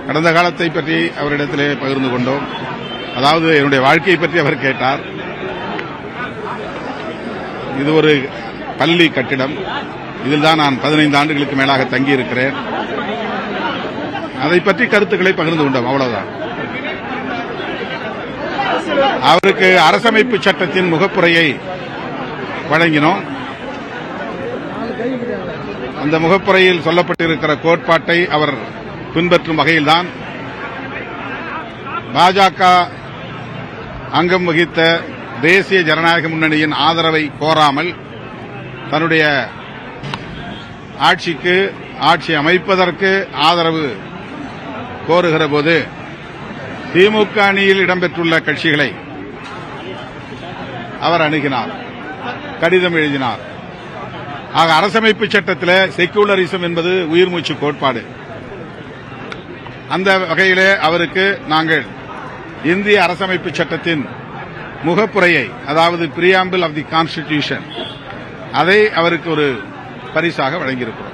கடந்த காலத்தை பற்றி அவரிடத்திலே பகிர்ந்து கொண்டோம். அதாவது என்னுடைய வாழ்க்கையை பற்றி அவர் கேட்டார். இது ஒரு பள்ளி கட்டிடம். இதில் தான் நான் 15 ஆண்டுகளுக்கு மேலாக தங்கியிருக்கிறேன். அதை பற்றி கருத்துக்களை பகிர்ந்து கொண்டோம். அவ்வளவுதான். அவருக்கு அரசமைப்பு சட்டத்தின் முகப்புரையை வழங்கினோம். அந்த முகப்புரையில் சொல்லப்பட்டிருக்கிற கோட்பாட்டை அவர் பின்பற்றும் வகையில்தான் பாஜக அங்கம் வகித்த தேசிய ஜனநாயக முன்னணியின் ஆதரவை கோராமல் தன்னுடைய ஆட்சி அமைப்பதற்கு ஆதரவு கோருகிற போது திமுக அணியில் இடம்பெற்றுள்ள கட்சிகளை அவர் அணுகினார், கடிதம் எழுதினார். ஆக அரசமைப்பு சட்டத்தில் செக்குலரிசம் என்பது உயிர்மூச்சு கோட்பாடு. அந்த வகையிலே அவருக்கு நாங்கள் இந்திய அரசமைப்பு சட்டத்தின் முகப்புரையை, அதாவது பிரியாம்பிள் ஆஃப் தி கான்ஸ்டிடியூஷன், அதை அவருக்கு ஒரு பரிசாக வழங்கியிருக்கிறோம்.